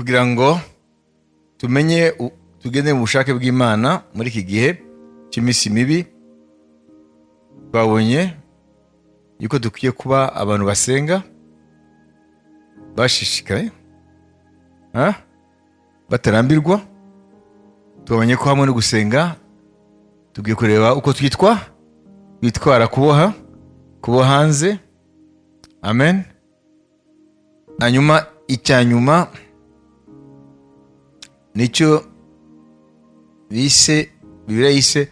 kugira ngo tumenye tugende mu bushake bw'Imana muri iki gihe cy'iminsi mibi. Babonye yuko dukwiye kuba abantu basenga bashishikaye, batarambirwa. Tubonye ko hamwe no gusenga tugiye kureba uko twitwara kuboha hanze. Amen. Hanyuma icyanyuma nicyo Bibiliya yise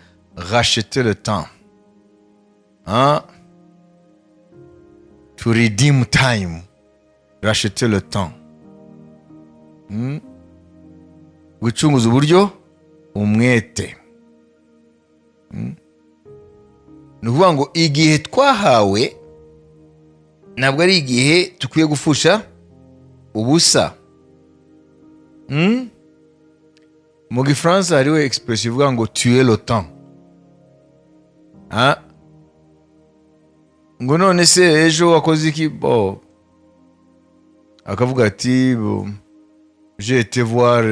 racheter le temps. To redeem time. Racheter le temps. Gucunguza uburyo umwete. Ni ukuvuga ngo igihe twahawe ntabwo ari igihe tukwiye gufusha ubusa. Mu Gifaransa hariho expression ivuga ngo tuer le temps. Ngo none se ejo wakoze iki? Akavuga ati j'ai été voir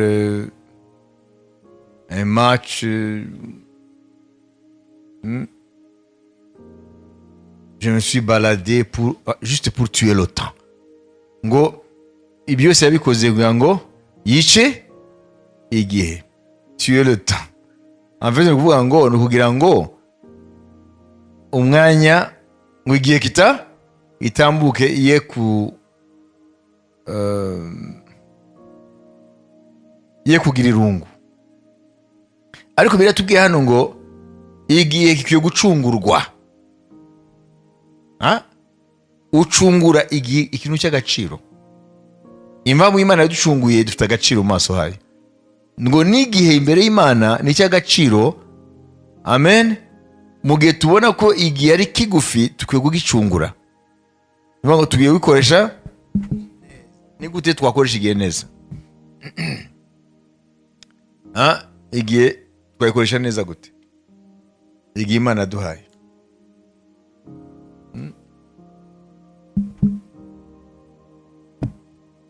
un match, je me suis baladé juste pour tuer le temps. Ngo ibyo se yabikoze kugira ngo yice igihe. Tuer le temps. En fait, kuvuga ngo ni kugira ngo umwanya ngo igihe itambuke iye kugira irungu. Ariko biratubwiye hano ngo igihe kikwiye gucungurwa. Ucungura ikintu cy'agaciro. Impamvu Imana yaducunguye dufite agaciro mu maso hayo. Ngo n'igihe imbere y'Imana ni cy'agaciro. Amen. Mu gihe tubona ko igihe ari kigufi tukwiye kugicungura. Ngo tugiye gukoresha ni gute twakoresha igihe neza. Igihe twayikoresha neza gute? Igihe Imana yaduhaye.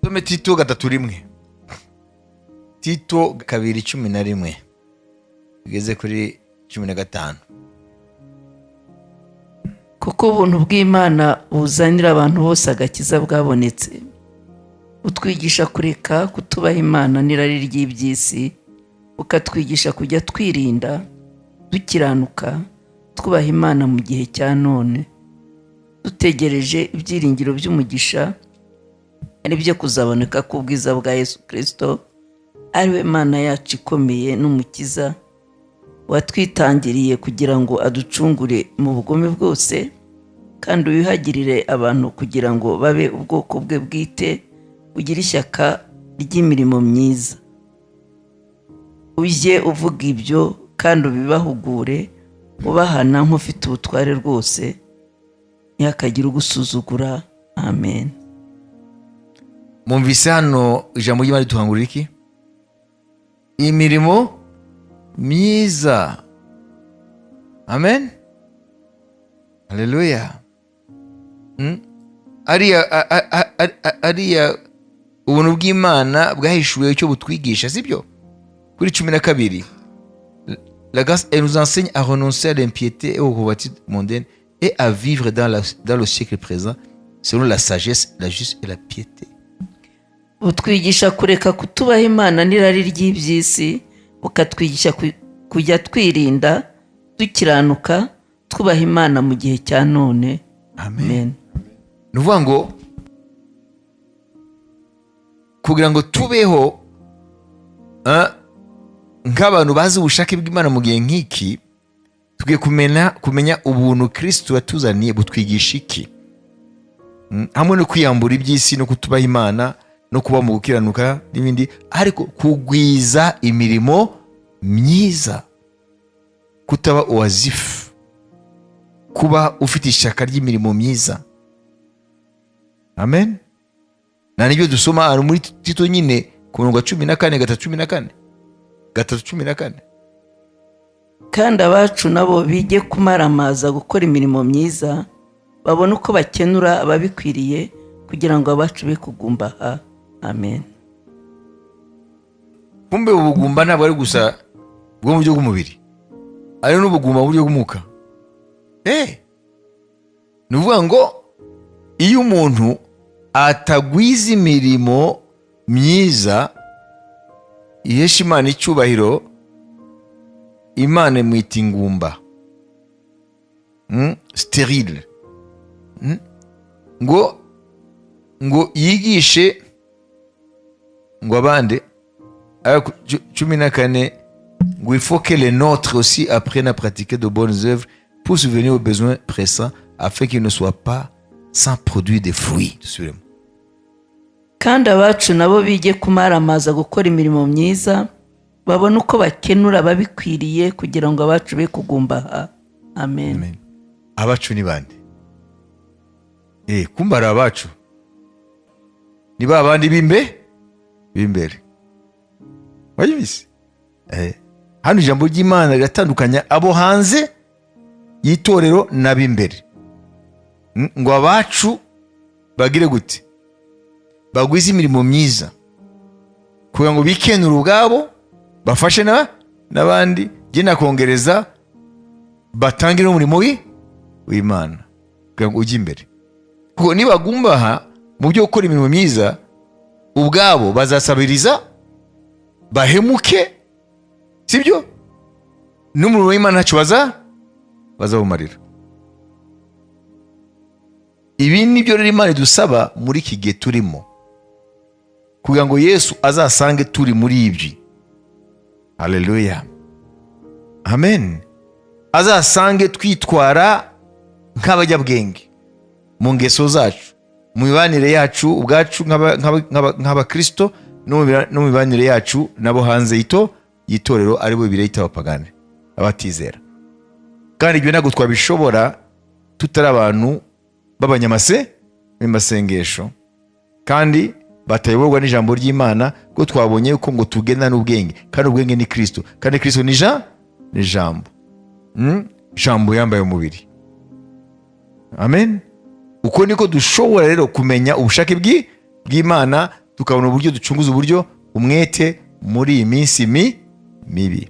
Tome Tito 3:1. Tito 2:11 tugeze kuri 15. Kuko ubuntu bw'Imana buzanira abantu bose agakiza bwabonetse, utwigisha kureka kutubaha Imana n'irari ry'iby'isi, ukatwigisha kujya twirinda dukiranuka twubaha Imana mu gihe cya none, dutegereje ibyiringiro by'umugisha ari byo kuzaboneka k'ubwiza bwa Yesu Kristo, ari we Mana yacu ikomeye n'umukiza, watwitangiriye kugira ngo aducungure mu bugome bwose, kandi wihagirire abantu kugira ngo babe ubwoko bwe bwite, ugira ishyaka ry'imirimo myiza. Ujye uvuga ibyo kandi ubibahugure, ubahana nk'ufite ubutware rwose, ntihakagire ugusuzugura. Amen. Mumvise hano ijambo ry'Imana rituhangurira iki? Imirimo myiza. Amen. Haleluya. Ariya ubuntu bw'Imana bwahishuwe icyo butwigisha, sibyo? Kuri 12. La grâce elle nous enseigne à renoncer à l'impiété et aux convoitises mondaines et à vivre dans le siècle présent selon la sagesse, la justice et la piété. Utwigisha kureka kutubaha Imana n'irari ry'iby'isi, ukatwigisha kujya twirinda dukiranuka twubaha Imana mu gihe cya none. Amen. Nuvuga ngo kugira ngo tubeho nk'abantu bazi ubushake bw'Imana mu gihe nk'iki, tugiye kumenya ubuntu Kristo yatuzaniye butwigisha iki. Hamwe no kwiyambura iby'isi no kutubaha Imana no kuba mu gukiranuka n'ibindi, ariko kugwiza imirimo myiza, kutaba owazifu, kuba ufite ishyaka ry'imirimo myiza. Amen. Na nibyo dusoma hano muri Tito nyine ku murongo wa 14 3:14. Kandi abacu nabo bige kumaramaza gukora imirimo myiza, babone uko bakenura ababikwiriye, kugira ngo abacu be kugumbaha. Amen. kumbe ubugumba ntabwo ari gusa bwo mu buryo bw'umubiri, ari n'ubugumba mu buryo bw'umwuka. Ni ukuvuga ngo iyo umuntu atagwiza imirimo myiza ihesha Imana icyubahiro, Imana imwita ingumba, sterile. ngo yigishe ngo abande 14 ngo il faut que les nôtres aussi apprennent à pratiquer de bonnes œuvres pour subvenir aux besoins pressants afin qu'ils ne soient pas sans produire des fruits. Dusubiremo. kandi abacu nabo bige kumaramaza gukora imirimo myiza, babone uko bakenura ababikwiriye kugira ngo abacu be kugumbaha. Amen. Abacu ni bande? Kumba ari abacu ni ba bandi b'imbere. Wayibise? Hano ijambo ry'Imana riratandukanya abo hanze y'itorero n'ab'imbere. Ngo abacu bagire gute? Bagwize imirimo myiza kugira ngo bikenure ubwabo, bafashe n'abandi, genda kongereza batangire umurimo w'Imana kugira ngo ujye imbere. Kuko nibagumbaha mu byo gukora imirimo myiza, ubwabo bazasabiriza, bahemuke, sibyo? N'umurimo w'Imana ntacyo bazawumarira. Ibi nibyo rero Imana idusaba muri iki gihe turimo, kugira ngo Yesu azasange turi muri ibyo. Haleluya, amen. Azasange twitwara nk'abajyabwenge mu ngeso zacu, mu mibanire yacu ubwacu nk'abakristo, no mu mibanire yacu nabo hanze y'itorero, ari bo birayita abapagane, abatizera. Kandi ibyo ntabwo twabishobora tutari abantu b'abanyamasengesho kandi batayoborwa n'ijambo ry'Imana, ko twabonye uko ngo tugenda n'ubwenge, kandi ubwenge ni Kristo, kandi Kristo ni ijambo. Ijambo yambaye umubiri. Amen. Uko niko dushobora rero kumenya ubushake bw'Imana, tukabona uburyo ducunguza uburyo umwete muri iyi minsi mibi.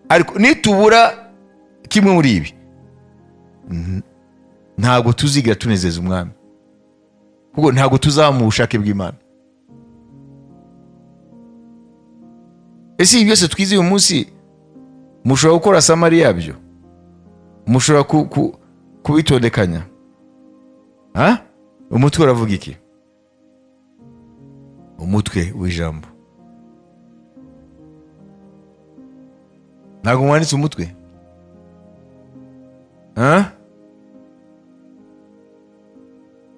Ariko nitubura kimwe muri ibi, ntabwo tuzigira tunezeza Umwami, kuko ntabwo tuzaba mu bushake bw'Imana. Ese ibi byose twize uyu munsi mushobora gukora samari yabyo? Mushobora kubitondekanya? Umutwe uravuga iki? Umutwe w'ijambo. Ntabwo mwanditse umutwe?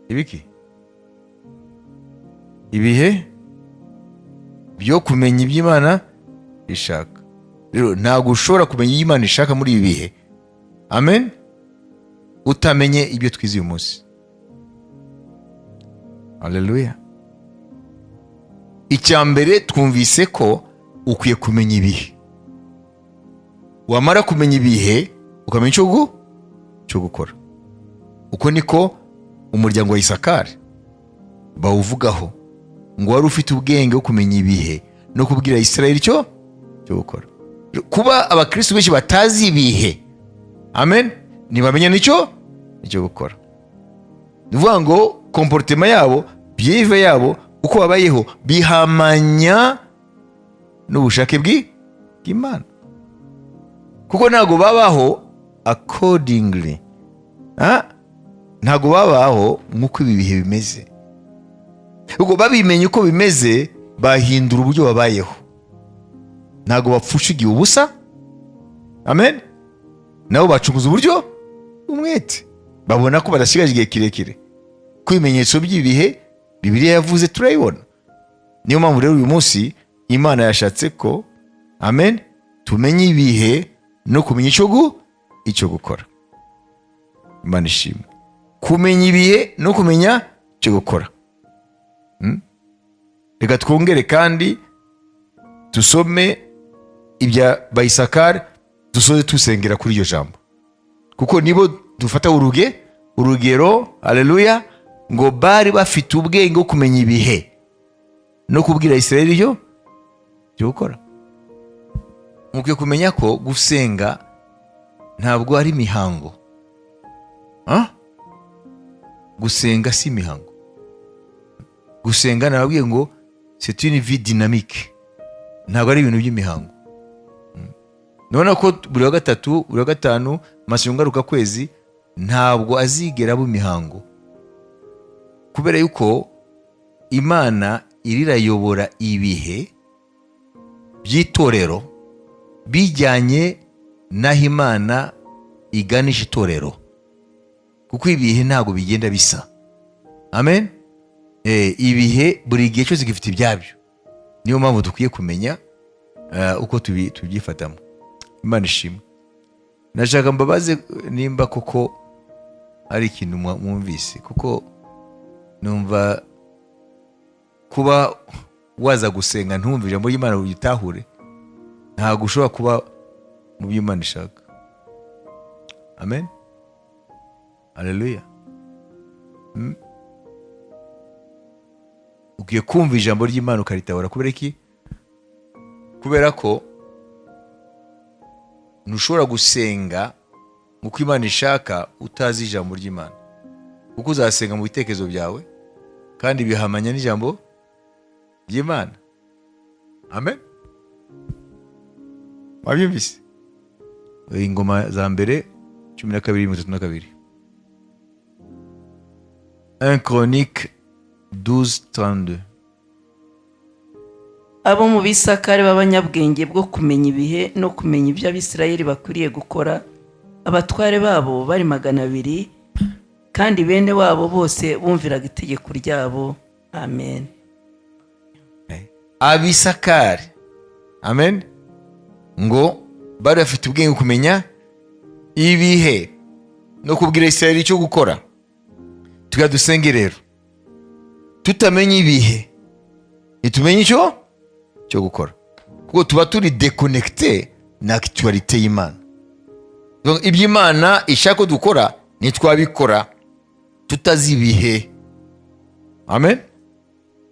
Ibiki? Ibihe byo kumenya iby'Imana ishaka. Rero ntabwo ushobora kumenya ibyo Imana ishaka muri ibi bihe, amen, utamenye ibyo twize uyu munsi. Haleluya. Icya mbere twumvise ko ukwiye kumenya ibihe. Wamara kumenya ibihe ukamenya icyo gukora. Uko niko umuryango wa Isakari bawuvugaho, ngo wari ufite ubwenge bwo kumenya ibihe no kubwira Isirayeli cyo gukora. Kuba abakristo benshi batazi ibihe, amen, ntibamenya nicyo gukora. Nivuga ngo comportement yabo, behavior yabo, uko babayeho bihamanya n'ubushake bw'Imana, kuko ntago babaho accordingly. Ntago babaho nk'uko ibi bihe bimeze. Ubwo babimenye uko bimeze, bahindura uburyo babayeho. Ntago bapfusha igihe ubusa, amen, nabo bacunguza uburyo umwete, babona ko badasigaje igihe kirekire. Ku bimenyetso by'ibihe Bibiliya yavuze turayibona. Niyo mpamvu rero uyu munsi Imana yashatse ko, amen, tumenye ibihe no kumenya icyo gukora. Imana ishimwe. Kumenya ibihe no kumenya icyo gukora. Reka twongere kandi tusome ibya Isakari, dusoze tusengera kuri iryo jambo, kuko nibo dufata urugero. Haleluya. Ngo bari bafite ubwenge bwo kumenya ibihe no kubwira Isirayeli byo gukora. Mukwiye kumenya ko gusenga ntabwo ari imihango. Gusenga si imihango. Gusenga nababwiye ngo c'est une vie dynamique, ntabwo ari ibintu by'imihango. None ko buri wa gatatu, buri wa gatanu, amasengesho ngaruka kwezi ntabwo azigera aba imihango, kubera yuko Imana irirayobora ibihe by'itorero bijyanye n'aho Imana iganisha itorero, kuko ibihe ntabwo bigenda bisa. Amen. Ibihe buri gihe cyose gifite ibyabyo, niyo mpamvu dukwiye kumenya uko tubyifatamo. Imana ishimwe. Nashaka mbabaze nimba koko ari ikintu mwumvise, kuko numva kuba waza gusenga ntumve ijambo ry'Imana ugitahure ntabwo ushobora kuba mu byo Imana ishaka. Amen. Haleluya. Ugiye kumva ijambo ry'Imana ukaritabara. Kubera iki? Kubera ko ntushobora gusenga nk'uko Imana ishaka utazi ijambo ry'Imana, kuko uzasenga mu bitekerezo byawe kandi bihamanya n'ijambo ry'Imana. Amen. Wabyumvise? Ingoma za mbere 12:32. 1 Chronique 12:32. abo mu Bisakari b'abanyabwenge bwo kumenya ibihe no kumenya ibyo Abisirayeli bakwiriye gukora, abatware babo bari 200, kandi bene wabo bose bumviraga itegeko ryabo. Amen. Abisakari, amen, ngo bari bafite ubwenge kumenya ibihe no kubwira Isirayeli icyo gukora. Tukadusenge rero tutamenya ibihe itumenye icyo gukora, kuko tuba turi déconnecté na actualité y'Imana. Donc ibyo Imana ishaka dukora nitwabikora tutazi ibihe. Amen.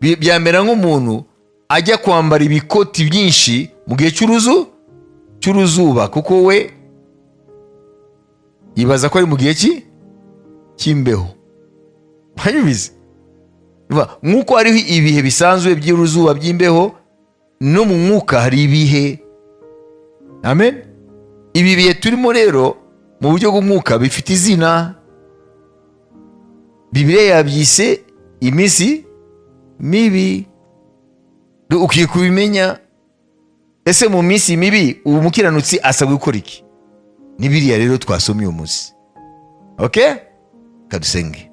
Byamera nk'umuntu ajya kwambara ibikoti byinshi mu gihe cy'uruzuba, kuko we yibaza ko ari mu gihe cy'imbeho. Hanyumize nk'uko hariho ibihe bisanzwe by'uruzuba by'imbeho, no mu mwuka hari ibihe. Amen. Ibi bihe turimo rero mu buryo bw'umwuka bifite izina. Bibiliya yabyise iminsi mibi. Ukiye kubimenya. Ese mu minsi mibi ubu mukiranutsi asabwe gukora iki? Ni biriya rero twasomye uyu munsi. Okay? Kadusenge.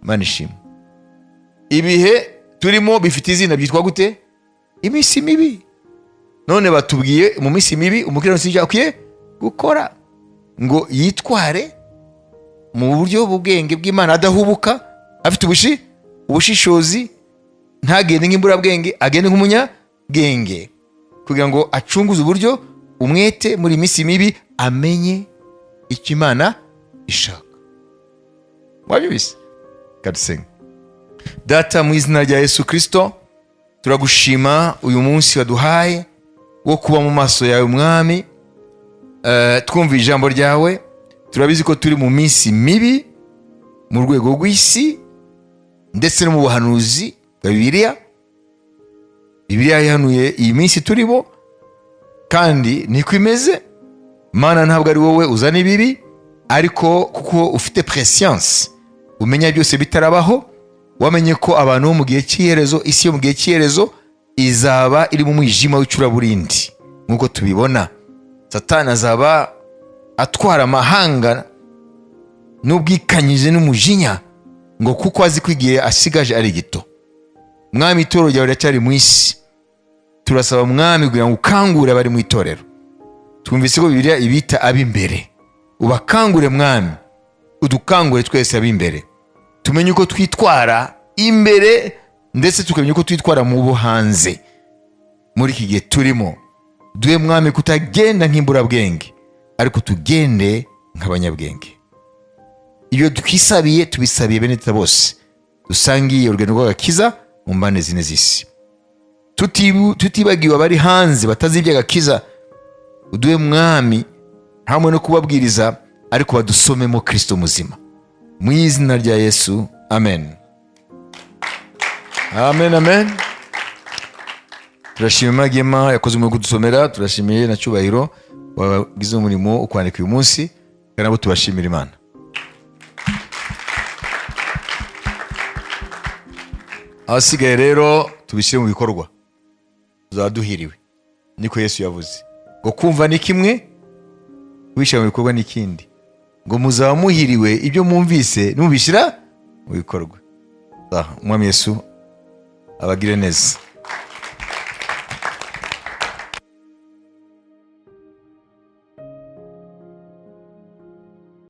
Imana ishimwe. Ibihe turimo bifite izina, byitwa gute? Iminsi mibi. None batubwiye mu minsi mibi umukiranutsi akwiye gukora ngo yitware mu buryo bw'ubwenge bw'Imana, adahubuka, afite ubushishozi, ntagende nk'imburabwenge, agende nk'umunyabwenge, kugira ngo acunguze uburyo umwete muri minsi mibi, amenye icyo Imana ishaka. Wabyumvise? Kadusenge. Data, mu izina rya Yesu Kristo, turagushima uyu munsi waduhaye wo kuba mu maso yawe Mwami. Twumva ijambo ryawe, turabizi ko turi mu minsi mibi mu rwego rw'isi ndetse no mu buhanuzi bwa Bibiliya. Bibiliya yahanuye iyi minsi turimo, kandi niko imeze. Mana, ntabwo ari wowe uzana ibibi, ariko kuko ufite prescience, umenya byose bitarabaho, wamenye ko abantu bo mu gihe cy'iherezo, isi yo mu gihe cy'iherezo izaba iri mu mwijima w'icuraburindi. Nk'uko tubibona, Satani azaba atwara amahanga n'ubwikanyije n'umujinya, ngo kuko azi ko igihe asigaje ari gito. Mwami, itorero ryawe riracyari mu isi. Turasaba Mwami kugira ngo ukangure abari mu itorero. Twumvise ko Bibiliya ibita ab'imbere. Ubakangure Mwami, udukangure twese ab'imbere, tumenye uko twitwara imbere, ndetse tukamenya uko twitwara mu buhanze muri iki gihe turimo. Duhe Mwami kutagenda nk'imburabwenge, ariko tugende nk'abanyabwenge. Ibyo twisabiye tubisabiye bene bose dusangiye urugendo rw'agakiza mu mbane zine z'isi. tutibagiwe abari hanze batazi iby'agakiza. Uduhe mwami hamwe no kubabwiriza, ariko badusomemo Kristo muzima, mu izina rya Yesu, amen. Amen, amen. Turashima Imana yakoze umurimo kudusomera. Turashimiye na Cyubahiro wagize umurimo wo kwandika uyu munsi, kandi nabo tubashimira Imana. Abasigaye rero tubishyire mu bikorwa, tuzaba duhiriwe, niko Yesu yavuze ngo kumva ni kimwe, kubishyira mu bikorwa n'ikindi, ngo muzaba muhiriwe ibyo mwumvise nimubishyira mu bikorwa. Umwami Yesu abagire neza.